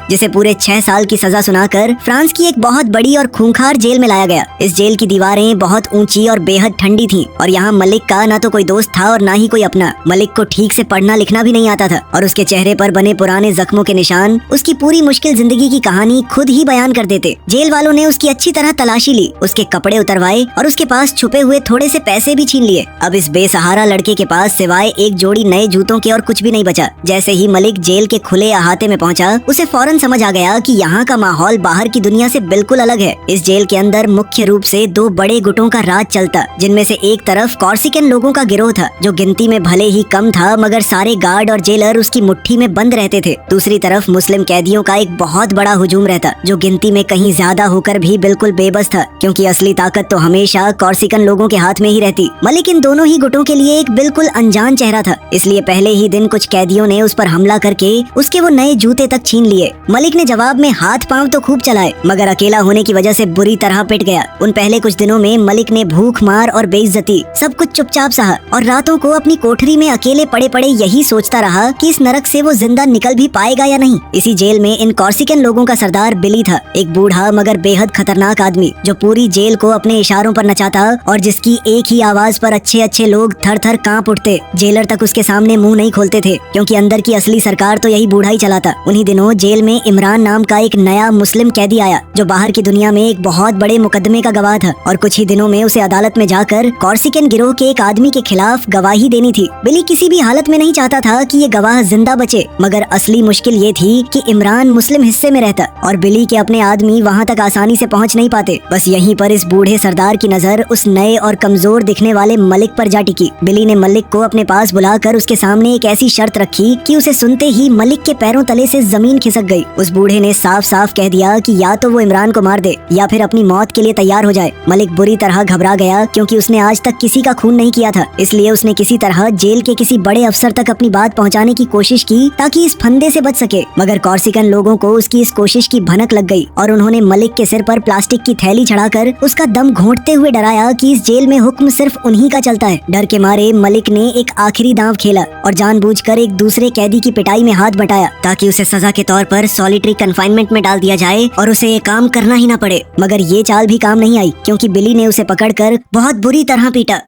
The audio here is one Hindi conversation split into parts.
जिसे पूरे 6 साल की सजा सुनाकर फ्रांस की एक बहुत बड़ी और खूंखार जेल में लाया गया। इस जेल की दीवारें बहुत ऊंची और बेहद ठंडी थीं और यहाँ मलिक का न तो कोई दोस्त था और न ही कोई अपना। मलिक को ठीक से पढ़ना लिखना भी नहीं आता था और उसके चेहरे पर बने पुराने जख्मों के निशान उसकी पूरी मुश्किल जिंदगी की कहानी खुद ही बयान कर देते। जेल वालों ने उसकी अच्छी तरह तलाशी ली, उसके कपड़े उतरवाए और उसके पास छुपे हुए थोड़े से पैसे भी छीन लिए। अब इस बेसहारा लड़के के पास सिवाय एक जोड़ी नए जूतों के और कुछ भी नहीं बचा। जैसे ही मलिक जेल के खुले अहाते में पहुंचा, उसे फौरन समझ आ गया कि यहाँ का माहौल बाहर की दुनिया से बिल्कुल अलग है। इस जेल के अंदर मुख्य रूप से 2 बड़े गुटों का राज चलता, जिनमें से एक तरफ कॉर्सिकन लोगों का गिरोह था जो गिनती में भले ही कम था, मगर सारे गार्ड और जेलर उसकी मुट्ठी में बंद रहते थे। दूसरी तरफ मुस्लिम कैदियों का एक बहुत बड़ा हुजूम रहता, जो गिनती में कहीं ज्यादा होकर भी बिल्कुल बेबस था, क्योंकि असली ताकत तो हमेशा कॉर्सिकन लोगों के हाथ में ही रहती। मलिक इन दोनों ही गुटों के लिए एक बिल्कुल अनजान चेहरा था, इसलिए पहले ही दिन कुछ कैदियों ने उस पर हमला करके उसके वो नए जूते तक छीन लिए। मलिक ने जवाब में हाथ पांव तो खूब चलाए, मगर अकेला होने की वजह से बुरी तरह पिट गया। उन पहले कुछ दिनों में मलिक ने भूख मार और बेइज्जती सब कुछ चुपचाप सहा और रातों को अपनी कोठरी में अकेले पड़े पड़े यही सोचता रहा कि इस नरक से वो जिंदा निकल भी पाएगा या नहीं। इसी जेल में इन कॉर्सिकन लोगों का सरदार बिली था, एक बूढ़ा मगर बेहद खतरनाक आदमी जो पूरी जेल को अपने इशारों पर नचाता और जिसकी एक ही आवाज पर अच्छे अच्छे लोग थर थर कांप उठते। जेलर तक उसके सामने मुंह नहीं खोलते थे, क्योंकि अंदर की असली सरकार तो यही बूढ़ा ही चलाता। उन्हीं दिनों जेल में इमरान नाम का एक नया मुस्लिम कैदी आया, जो बाहर की दुनिया में एक बहुत बड़े मुकदमे का गवाह था और कुछ ही दिनों में उसे अदालत में जाकर कॉर्सिकन गिरोह के एक आदमी के खिलाफ गवाही देनी थी। बिली किसी भी हालत में नहीं चाहता था कि ये गवाह जिंदा बचे, मगर असली मुश्किल ये थी कि इमरान मुस्लिम हिस्से में रहता और बिली के अपने आदमी वहाँ तक आसानी से पहुँच नहीं पाते। बस यहीं पर इस बूढ़े सरदार की नजर उस नए और कमजोर दिखने वाले मलिक पर जा टिकी। बिली ने मलिक को अपने पास बुलाकर उसके सामने एक ऐसी शर्त रखी कि उसे सुनते ही मलिक के पैरों तले से जमीन खिसक गई। उस बूढ़े ने साफ साफ कह दिया कि या तो वो इमरान को मार दे या फिर अपनी मौत के लिए तैयार हो जाए। मलिक बुरी तरह घबरा गया, क्योंकि उसने आज तक किसी का खून नहीं किया था, इसलिए उसने किसी तरह जेल के किसी बड़े अफसर तक अपनी बात पहुंचाने की कोशिश की ताकि इस फंदे से बच सके। मगर कॉर्सिकन लोगों को उसकी इस कोशिश की भनक लग गई और उन्होंने मलिक के सिर पर प्लास्टिक की थैली चढ़ाकर उसका दम घोंटते हुए डराया कि इस जेल में हुक्म सिर्फ उन्हीं का चलता है। डर के मारे मलिक ने एक आखिरी दांव खेला और जानबूझकर एक दूसरे कैदी की पिटाई में हाथ बटाया ताकि उसे सजा के तौर पर सॉलिटरी कन्फाइनमेंट में डाल दिया जाए और उसे ये काम करना ही ना पड़े। मगर ये चाल भी काम नहीं आई, क्योंकि बिली ने उसे पकड़कर बहुत बुरी तरह पीटा।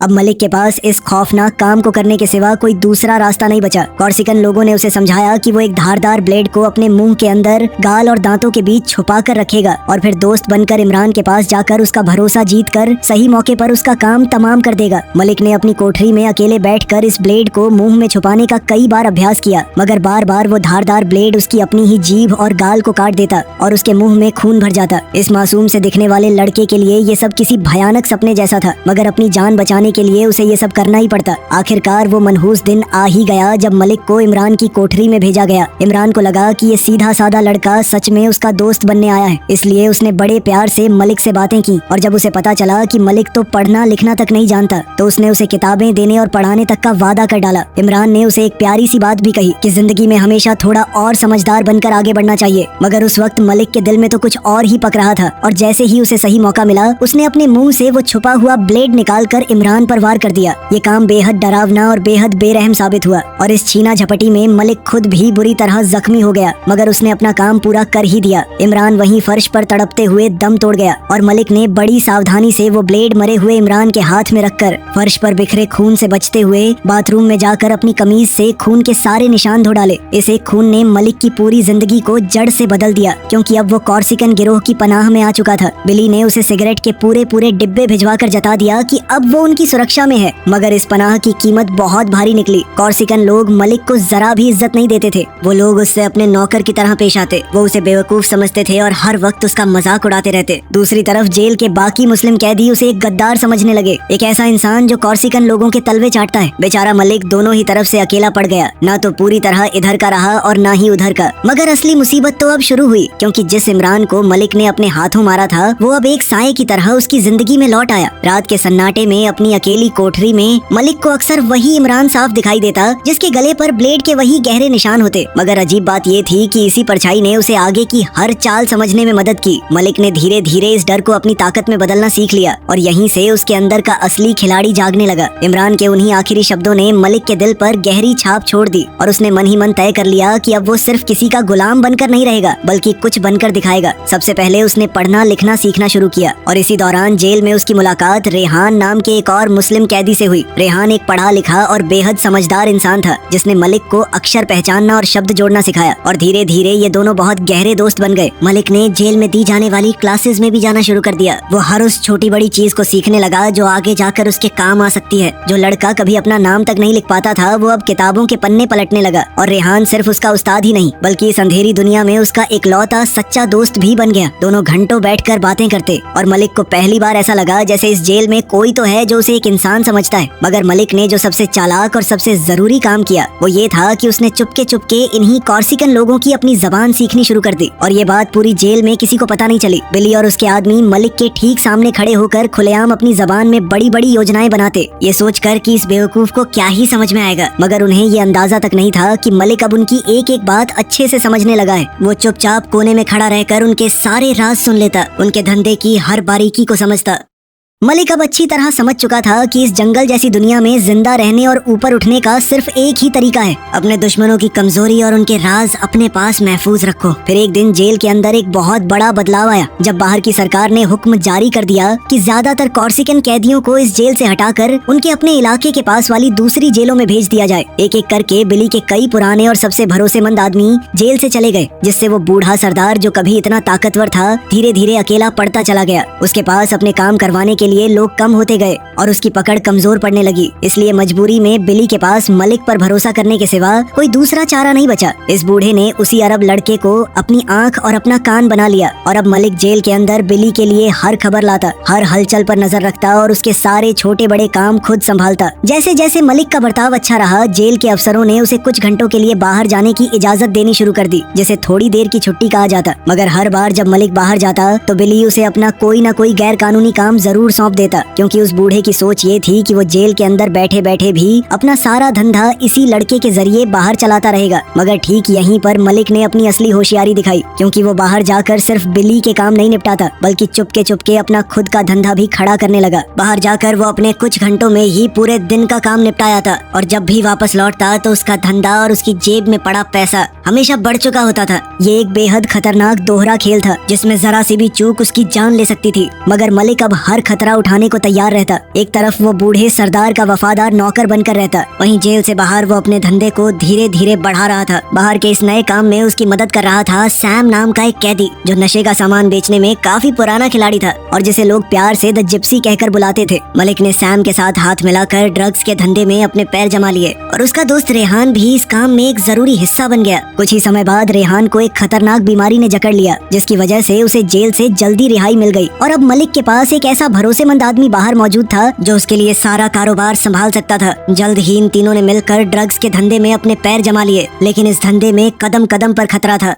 अब मलिक के पास इस खौफनाक काम को करने के सिवा कोई दूसरा रास्ता नहीं बचा। कॉर्सिकन लोगों ने उसे समझाया कि वो एक धारदार ब्लेड को अपने मुंह के अंदर गाल और दांतों के बीच छुपा कर रखेगा और फिर दोस्त बनकर इमरान के पास जाकर उसका भरोसा जीत कर सही मौके पर उसका काम तमाम कर देगा। मलिक ने अपनी कोठरी में अकेले बैठकर इस ब्लेड को मुंह में छुपाने का कई बार अभ्यास किया, मगर बार बार वो धारदार ब्लेड उसकी अपनी ही जीभ और गाल को काट देता और उसके मुंह में खून भर जाता। इस मासूम से दिखने वाले लड़के के लिए ये सब किसी भयानक सपने जैसा था, मगर अपनी जान बचाने के लिए उसे ये सब करना ही पड़ता। आखिरकार वो मनहूस दिन आ ही गया जब मलिक को इमरान की कोठरी में भेजा गया। इमरान को लगा कि ये सीधा साधा लड़का सच में उसका दोस्त बनने आया है, इसलिए उसने बड़े प्यार से मलिक से बातें की और जब उसे पता चला कि मलिक तो पढ़ना लिखना तक नहीं जानता, तो उसने उसे किताबें देने और पढ़ाने तक का वादा कर डाला। इमरान ने उसे एक प्यारी सी बात भी कही कि जिंदगी में हमेशा थोड़ा और समझदार बनकर आगे बढ़ना चाहिए, मगर उस वक्त मलिक के दिल में तो कुछ और ही पक रहा था और जैसे ही उसे सही मौका मिला, उसने अपने मुंह से वो छुपा हुआ ब्लेड निकालकर इमरान पर वार कर दिया। ये काम बेहद डरावना और बेहद बेरहम साबित हुआ और इस छीना झपटी में मलिक खुद भी बुरी तरह जख्मी हो गया, मगर उसने अपना काम पूरा कर ही दिया। इमरान वहीं फर्श पर तड़पते हुए दम तोड़ गया और मलिक ने बड़ी सावधानी से वो ब्लेड मरे हुए इमरान के हाथ में रखकर फर्श पर बिखरे खून से बचते हुए बाथरूम में जाकर अपनी कमीज से खून के सारे निशान धो डाले। इस एक खून ने मलिक की पूरी जिंदगी को जड़ से बदल दिया, क्योंकि अब वो कॉर्सिकन गिरोह की पनाह में आ चुका था। बिली ने उसे सिगरेट के पूरे पूरे डिब्बे भिजवाकर जता दिया कि अब वो उनकी सुरक्षा में है, मगर इस पनाह की कीमत बहुत भारी निकली। कॉर्सिकन लोग मलिक को जरा भी इज्जत नहीं देते थे। वो लोग उससे अपने नौकर की तरह पेश आते, वो उसे बेवकूफ समझते थे और हर वक्त उसका मजाक उड़ाते रहते। दूसरी तरफ जेल के बाकी मुस्लिम कैदी उसे एक गद्दार समझने लगे, एक ऐसा इंसान जो कॉर्सिकन लोगों के तलवे चाटता है। बेचारा मलिक दोनों ही तरफ से अकेला पड़ गया, ना तो पूरी तरह इधर का रहा और ना ही उधर का। मगर असली मुसीबत तो अब शुरू हुई, क्योंकि जिस इमरान को मलिक ने अपने हाथों मारा था, वो अब एक साए की तरह उसकी जिंदगी में लौट आया। रात के सन्नाटे में अपनी अकेली कोठरी में मलिक को अक्सर वही इमरान साफ दिखाई देता जिसके गले पर ब्लेड के वही गहरे निशान होते। मगर अजीब बात ये थी कि इसी परछाई ने उसे आगे की हर चाल समझने में मदद की। मलिक ने धीरे धीरे इस डर को अपनी ताकत में बदलना सीख लिया और यहीं से उसके अंदर का असली खिलाड़ी जागने लगा। इमरान के उन्हीं आखिरी शब्दों ने मलिक के दिल पर गहरी छाप छोड़ दी और उसने मन ही मन तय कर लिया कि अब वो सिर्फ किसी का गुलाम बनकर नहीं रहेगा बल्कि कुछ बनकर दिखाएगा। सबसे पहले उसने पढ़ना लिखना सीखना शुरू किया और इसी दौरान जेल में उसकी मुलाकात रेहान नाम के एक और मुस्लिम कैदी से हुई। रेहान एक पढ़ा लिखा और बेहद समझदार इंसान था जिसने मलिक को अक्षर पहचानना और शब्द जोड़ना सिखाया और धीरे धीरे ये दोनों बहुत गहरे दोस्त बन गए। मलिक ने जेल में दी जाने वाली क्लासेस में भी जाना शुरू कर दिया। वो हर उस छोटी बड़ी चीज को सीखने लगा जो आगे जाकर उसके काम आ सकती है। जो लड़का कभी अपना नाम तक नहीं लिख पाता था वो अब किताबों के पन्ने पलटने लगा और रेहान सिर्फ उसका उस्ताद ही नहीं बल्कि इस अंधेरी दुनिया में उसका इकलौता सच्चा दोस्त भी बन गया। दोनों घंटों बैठकर बातें करते और मलिक को पहली बार ऐसा लगा जैसे इस जेल में कोई तो है जो उसे एक इंसान समझता है। मगर मलिक ने जो सबसे चालाक और सबसे जरूरी काम किया वो ये था कि उसने चुपके चुपके इन्हीं कॉर्सिकन लोगों की अपनी जबान सीखनी शुरू कर दी और ये बात पूरी जेल में किसी को पता नहीं चली। बिली और उसके आदमी मलिक के ठीक सामने खड़े होकर खुलेआम अपनी जबान में बड़ी बड़ी योजनाएं बनाते, ये सोचकर कि इस बेवकूफ को क्या ही समझ में आएगा। मगर उन्हें ये अंदाजा तक नहीं था कि मलिक अब उनकी एक एक बात अच्छे से समझने लगा है। वो चुपचाप कोने में खड़ा रहकर उनके सारे राज सुन लेता, उनके धंधे की हर बारीकी को समझता। मलिक अब अच्छी तरह समझ चुका था कि इस जंगल जैसी दुनिया में जिंदा रहने और ऊपर उठने का सिर्फ एक ही तरीका है, अपने दुश्मनों की कमजोरी और उनके राज अपने पास महफूज रखो। फिर एक दिन जेल के अंदर एक बहुत बड़ा बदलाव आया जब बाहर की सरकार ने हुक्म जारी कर दिया कि ज्यादातर कॉर्सिकन कैदियों को इस जेल से हटाकर उनके अपने इलाके के पास वाली दूसरी जेलों में भेज दिया जाए। एक एक करके बिली के कई पुराने और सबसे भरोसेमंद आदमी जेल से चले गए, जिससे वो बूढ़ा सरदार जो कभी इतना ताकतवर था धीरे धीरे अकेला पड़ता चला गया। उसके पास अपने काम करवाने के लिए लोग कम होते गए और उसकी पकड़ कमजोर पड़ने लगी। इसलिए मजबूरी में बिली के पास मलिक पर भरोसा करने के सिवा कोई दूसरा चारा नहीं बचा। इस बूढ़े ने उसी अरब लड़के को अपनी आंख और अपना कान बना लिया और अब मलिक जेल के अंदर बिली के लिए हर खबर लाता, हर हलचल पर नजर रखता और उसके सारे छोटे बड़े काम खुद संभालता। जैसे जैसे मलिक का बर्ताव अच्छा रहा, जेल के अफसरों ने उसे कुछ घंटों के लिए बाहर जाने की इजाजत देनी शुरू कर दी, जिसे थोड़ी देर की छुट्टी कहा जाता। मगर हर बार जब मलिक बाहर जाता तो बिली उसे अपना कोई न कोई गैर कानूनी काम जरूर सौंप देता, क्योंकि उस बूढ़े की सोच ये थी कि वो जेल के अंदर बैठे बैठे भी अपना सारा धंधा इसी लड़के के जरिए बाहर चलाता रहेगा। मगर ठीक यहीं पर मलिक ने अपनी असली होशियारी दिखाई, क्योंकि वो बाहर जाकर सिर्फ बिली के काम नहीं निपटाता बल्कि चुपके चुपके अपना खुद का धंधा भी खड़ा करने लगा। बाहर जाकर वो अपने कुछ घंटों में ही पूरे दिन का काम निपटाया था और जब भी वापस लौटता तो उसका धंधा और उसकी जेब में पड़ा पैसा हमेशा बढ़ चुका होता था। ये एक बेहद खतरनाक दोहरा खेल था जिसमें जरा सी भी चूक उसकी जान ले सकती थी। मगर मलिक अब हर खतरा उठाने को तैयार रहता। एक तरफ वो बूढ़े सरदार का वफादार नौकर बनकर रहता, वहीं जेल से बाहर वो अपने धंधे को धीरे धीरे बढ़ा रहा था। बाहर के इस नए काम में उसकी मदद कर रहा था सैम नाम का एक कैदी, जो नशे का सामान बेचने में काफी पुराना खिलाड़ी था और जिसे लोग प्यार से द जिप्सी कहकर बुलाते थे। मलिक ने सैम के साथ हाथ मिलाकर ड्रग्स के धंधे में अपने पैर जमा लिए और उसका दोस्त रेहान भी इस काम में एक जरूरी हिस्सा बन गया। कुछ ही समय बाद रेहान को एक खतरनाक बीमारी ने जकड़ लिया, जिसकी वजह से उसे जेल से जल्दी रिहाई मिल गई और अब मलिक के पास एक ऐसा भरोसेमंद आदमी बाहर मौजूद था जो उसके लिए सारा कारोबार संभाल सकता था। जल्द ही इन तीनों ने मिलकर ड्रग्स के धंधे में अपने पैर जमा लिए, लेकिन इस धंधे में कदम कदम पर खतरा था।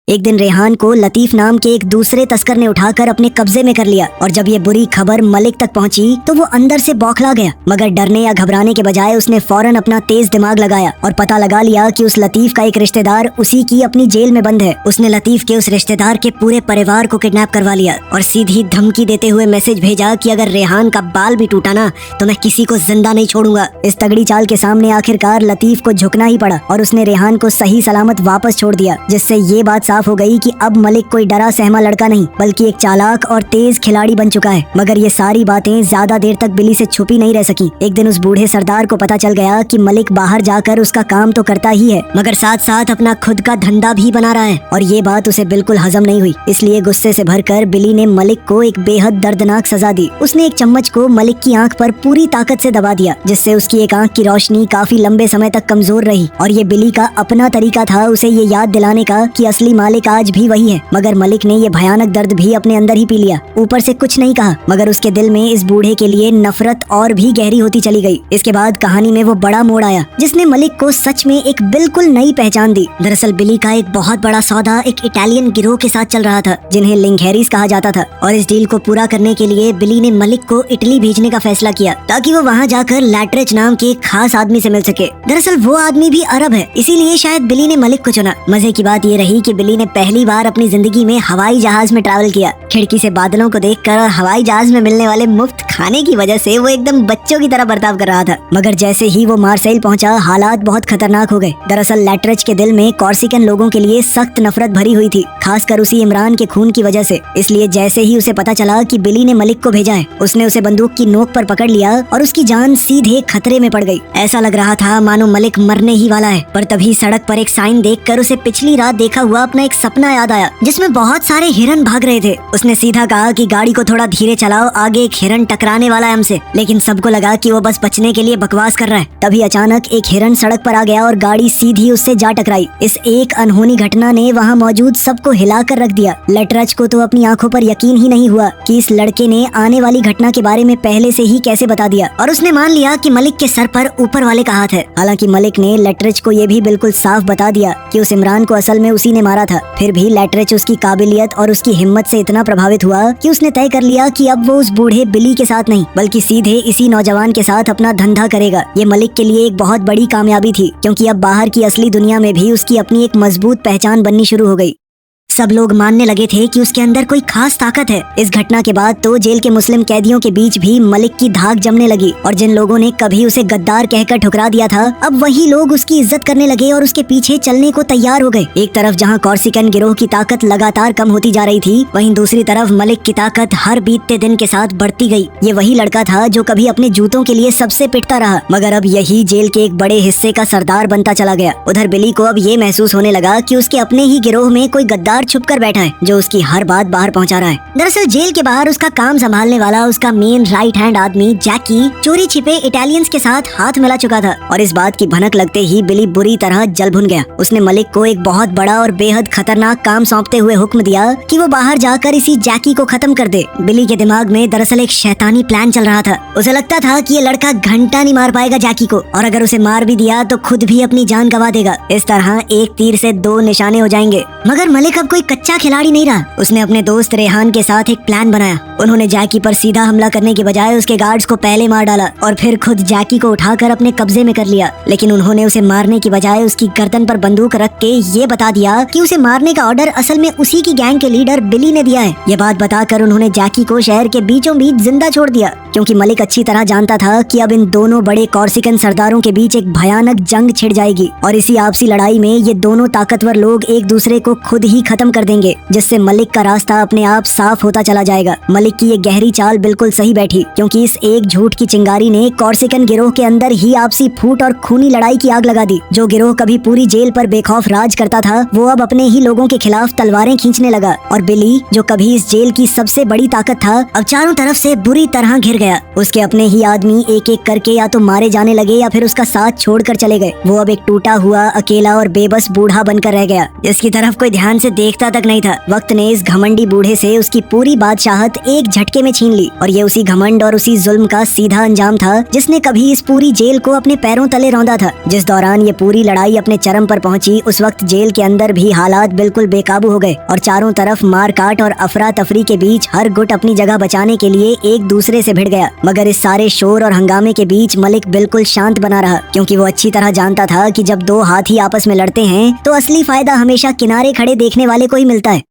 एक दिन रेहान को लतीफ नाम के एक दूसरे तस्कर ने उठाकर अपने कब्जे में कर लिया और जब ये बुरी खबर मलिक तक पहुंची तो वो अंदर से बौखला गया। मगर डरने या घबराने के बजाय उसने फौरन अपना तेज दिमाग लगाया और पता लगा लिया कि उस लतीफ का एक रिश्तेदार उसी की अपनी जेल में बंद है। उसने लतीफ के उस रिश्तेदार के पूरे परिवार को किडनैप करवा लिया और सीधी धमकी देते हुए मैसेज भेजा कि अगर रेहान का बाल भी टूटा ना तो मैं किसी को जिंदा नहीं छोड़ूंगा। इस तगड़ी चाल के सामने आखिरकार लतीफ को झुकना ही पड़ा और उसने रेहान को सही सलामत वापस छोड़ दिया, जिससे ये बात साफ हो गई कि अब मलिक कोई डरा सहमा लड़का नहीं बल्कि एक चालाक और तेज खिलाड़ी बन चुका है। मगर ये सारी बातें ज्यादा देर तक बिली से छुपी नहीं रह सकी। एक दिन उस बूढ़े सरदार को पता चल गया कि मलिक बाहर जाकर उसका काम तो करता ही है मगर साथ साथ अपना खुद का धंधा भी बना रहा है और ये बात उसे बिल्कुल हजम नहीं हुई। इसलिए गुस्से से भरकर बिली ने मलिक को एक बेहद दर्दनाक सजा दी। उसने एक चम्मच को मलिक की आंख पर पूरी ताकत से दबा दिया, जिससे उसकी एक आंख की रोशनी काफी लंबे समय तक कमजोर रही और ये बिली का अपना तरीका था उसे ये याद दिलाने का कि असली मालिक आज भी वही है, मगर मलिक ने ये भयानक दर्द भी अपने अंदर ही पी लिया। ऊपर से कुछ नहीं कहा, मगर उसके दिल में इस बूढ़े के लिए नफरत और भी गहरी होती चली गई। इसके बाद कहानी में वो बड़ा मोड़ आया जिसने मलिक को सच में एक बिल्कुल नई पहचान दी। दरअसल बिली का एक बहुत बड़ा सौदा एक इटालियन गिरोह के साथ चल रहा था जिन्हें लिंगहेरिस कहा जाता था, और इस डील को पूरा करने के लिए बिली ने मलिक को इटली भेजने का फैसला किया ताकि वो वहाँ जाकर लैटरेच नाम के एक खास आदमी से मिल सके। दरअसल वो आदमी भी अरब है, इसीलिए शायद बिली ने मलिक को चुना। मजे की बात ये रही कि बिली ने पहली बार अपनी जिंदगी में हवाई जहाज में ट्रैवल किया। खिड़की से बादलों को देखकर और हवाई जहाज में मिलने वाले मुफ्त खाने की वजह से वो एकदम बच्चों की तरह बर्ताव कर रहा था। मगर जैसे ही वो मार्सेल पहुंचा, हालात बहुत खतरनाक हो गए। दरअसल लैटरेच के दिल में कॉर्सिकन लोगों के लिए सख्त नफरत भरी हुई थी, खासकर उसी इमरान के खून की वजह से। इसलिए जैसे ही उसे पता चला कि बिली ने मलिक को भेजा है, उसने उसे बंदूक की नोक पर पकड़ लिया और उसकी जान सीधे खतरे में पड़ गई। ऐसा लग रहा था मानो मलिक मरने ही वाला है। पर तभी सड़क पर एक साइन देखकर उसे पिछली रात देखा हुआ अपना एक सपना याद आया जिसमें बहुत सारे हिरन भाग रहे थे। उसने सीधा कहा कि गाड़ी को थोड़ा धीरे चलाओ, आगे एक हिरन टकराने वाला है हमसे। लेकिन सबको लगा कि वो बस बचने के लिए बकवास कर रहा है। तभी अचानक एक हिरन सड़क पर आ गया और गाड़ी सीधी उससे जा टकराई। इस एक अनहोनी घटना ने वहाँ मौजूद सबको हिलाकर रख दिया। लैटरेच को तो अपनी आंखों पर यकीन ही नहीं हुआ कि इस लड़के ने आने वाली घटना के बारे में पहले से ही कैसे बता दिया, और उसने मान लिया कि मलिक के सर पर ऊपर वाले का हाथ है। हालांकि मलिक ने लैटरेच को ये भी बिल्कुल साफ बता दिया कि उस इमरान को असल में उसी ने मारा था। फिर भी लैटरेच उसकी काबिलियत और उसकी हिम्मत से इतना प्रभावित हुआ कि उसने तय कर लिया कि अब वो उस बूढ़े बिली के साथ नहीं बल्कि सीधे इसी नौजवान के साथ अपना धंधा करेगा। ये मलिक के लिए एक बहुत बड़ी कामयाबी थी, क्योंकि अब बाहर की असली दुनिया में भी उसकी अपनी एक मजबूत पहचान बननी शुरू हो गई। सब लोग मानने लगे थे कि उसके अंदर कोई खास ताकत है। इस घटना के बाद तो जेल के मुस्लिम कैदियों के बीच भी मलिक की धाक जमने लगी, और जिन लोगों ने कभी उसे गद्दार कहकर ठुकरा दिया था, अब वही लोग उसकी इज्जत करने लगे और उसके पीछे चलने को तैयार हो गए। एक तरफ जहां कॉर्सिकन गिरोह की ताकत लगातार कम होती जा रही थी, वहीं दूसरी तरफ मलिक की ताकत हर बीतते दिन के साथ बढ़ती गई। ये वही लड़का था जो कभी अपने जूतों के लिए सबसे पिटता रहा, मगर अब यही जेल के एक बड़े हिस्से का सरदार बनता चला गया। उधर बिली को अब ये महसूस होने लगा कि उसके अपने ही गिरोह में कोई गद्दार छुप कर बैठा है जो उसकी हर बात बाहर पहुंचा रहा है। दरअसल जेल के बाहर उसका काम संभालने वाला उसका मेन राइट हैंड आदमी जैकी चोरी छिपे इटालियंस के साथ हाथ मिला चुका था, और इस बात की भनक लगते ही बिली बुरी तरह जल भुन गया। उसने मलिक को एक बहुत बड़ा और बेहद खतरनाक काम सौंपते हुए हुक्म दिया कि वो बाहर जाकर इसी जैकी को खत्म कर दे। बिली के दिमाग में दरअसल एक शैतानी प्लान चल रहा था। उसे लगता था कि ये लड़का घंटा नहीं मार पाएगा जैकी को, और अगर उसे मार भी दिया तो खुद भी अपनी जान गंवा देगा। इस तरह एक तीर से दो निशाने हो जाएंगे। मगर मलिक अब कोई कच्चा खिलाड़ी नहीं रहा। उसने अपने दोस्त रेहान के साथ एक प्लान बनाया। उन्होंने जैकी पर सीधा हमला करने के बजाय उसके गार्ड्स को पहले मार डाला और फिर खुद जैकी को उठाकर अपने कब्जे में कर लिया। लेकिन उन्होंने उसे मारने की बजाय उसकी गर्दन पर बंदूक रख के ये बता दिया कि उसे मारने का ऑर्डर असल में उसी की गैंग के लीडर बिली ने दिया है। ये बात बताकर उन्होंने जैकी को शहर के बीचों बीच जिंदा छोड़ दिया, क्योंकि मलिक अच्छी तरह जानता था कि अब इन दोनों बड़े कॉर्सिकन सरदारों के बीच एक भयानक जंग छिड़ जाएगी, और इसी आपसी लड़ाई में ये दोनों ताकतवर लोग एक दूसरे को खुद ही खत्म कर देंगे, जिससे मलिक का रास्ता अपने आप साफ होता चला जाएगा। मलिक की ये गहरी चाल बिल्कुल सही बैठी, क्योंकि इस एक झूठ की चिंगारी ने कॉर्सिकन गिरोह के अंदर ही आपसी फूट और खूनी लड़ाई की आग लगा दी। जो गिरोह कभी पूरी जेल पर बेखौफ राज करता था, वो अब अपने ही लोगों के खिलाफ तलवारें खींचने लगा, और बिली जो कभी इस जेल की सबसे बड़ी ताकत था, अब चारों तरफ से बुरी तरह घिर गया। उसके अपने ही आदमी एक एक करके या तो मारे जाने लगे या फिर उसका साथ छोड़कर चले गए। वो अब एक टूटा हुआ, अकेला और बेबस बूढ़ा बनकर रह गया, जिसकी तरफ कोई ध्यान से देखता तक नहीं था। वक्त ने इस घमंडी बूढ़े से उसकी पूरी बादशाहत एक झटके में छीन ली, और ये उसी घमंड और उसी जुल्म का सीधा अंजाम था जिसने कभी इस पूरी जेल को अपने पैरों तले रौंदा था। जिस दौरान ये पूरी लड़ाई अपने चरम पर पहुंची, उस वक्त जेल के अंदर भी हालात बिल्कुल बेकाबू हो गए, और चारों तरफ मार काट और अफरा तफरी के बीच हर गुट अपनी जगह बचाने के लिए एक दूसरे से भिड़ गया। मगर इस सारे शोर और हंगामे के बीच मलिक बिल्कुल शांत बना रहा, क्योंकि वो अच्छी तरह जानता था कि जब दो हाथी आपस में लड़ते हैं तो असली फायदा हमेशा किनारे खड़े देखने वाले को ही मिलता है।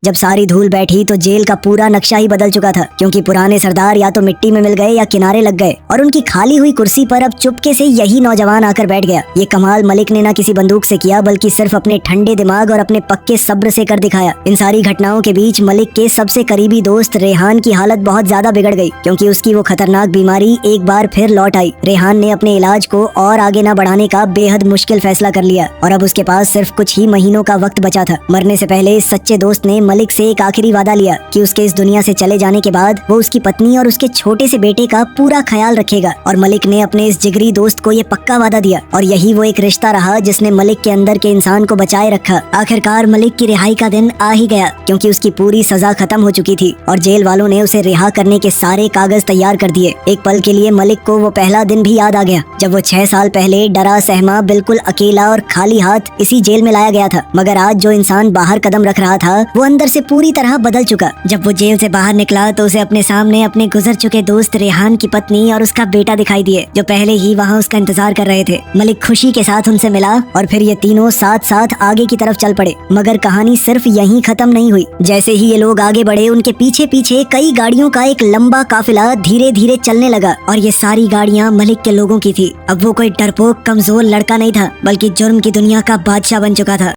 जब सारी धूल बैठी तो जेल का पूरा नक्शा ही बदल चुका था, क्योंकि पुराने सरदार या तो मिट्टी में मिल गए या किनारे लग गए, और उनकी खाली हुई कुर्सी पर अब चुपके से यही नौजवान आकर बैठ गया। ये कमाल मलिक ने न किसी बंदूक से किया, बल्कि सिर्फ अपने ठंडे दिमाग और अपने पक्के सब्र से कर दिखाया। इन सारी घटनाओं के बीच मलिक के सबसे करीबी दोस्त रेहान की हालत बहुत ज्यादा बिगड़ गई, क्योंकि उसकी वो खतरनाक बीमारी एक बार फिर लौट आई। रेहान ने अपने इलाज को और आगे न बढ़ाने का बेहद मुश्किल फैसला कर लिया, और अब उसके पास सिर्फ कुछ ही महीनों का वक्त बचा था। मरने से पहले इस सच्चे दोस्त ने मलिक से एक आखिरी वादा लिया कि उसके इस दुनिया से चले जाने के बाद वो उसकी पत्नी और उसके छोटे से बेटे का पूरा ख्याल रखेगा। और मलिक ने अपने इस जिगरी दोस्त को ये पक्का वादा दिया और यही वो एक रिश्ता रहा जिसने मलिक के अंदर के इंसान को बचाए रखा। आखिरकार मलिक की रिहाई का दिन आ ही गया, क्योंकि उसकी पूरी सजा खत्म हो चुकी थी और जेल वालों ने उसे रिहा करने के सारे कागज तैयार कर दिए। एक पल के लिए मलिक को वो पहला दिन भी याद आ गया जब वो 6 साल पहले डरा सहमा बिल्कुल अकेला और खाली हाथ इसी जेल में लाया गया था। मगर आज जो इंसान बाहर कदम रख रहा था वो अंदर से पूरी तरह बदल चुका। जब वो जेल से बाहर निकला तो उसे अपने सामने अपने गुजर चुके दोस्त रेहान की पत्नी और उसका बेटा दिखाई दिए, जो पहले ही वहाँ उसका इंतजार कर रहे थे। मलिक खुशी के साथ उनसे मिला और फिर ये तीनों साथ साथ आगे की तरफ चल पड़े। मगर कहानी सिर्फ यहीं खत्म नहीं हुई। जैसे ही ये लोग आगे बढ़े, उनके पीछे पीछे कई गाड़ियों का एक लंबा काफिला धीरे धीरे चलने लगा और ये सारी गाड़ियाँ मलिक के लोगों की थी। अब वो कोई डरपोक कमजोर लड़का नहीं था, बल्कि जुर्म की दुनिया का बादशाह बन चुका था।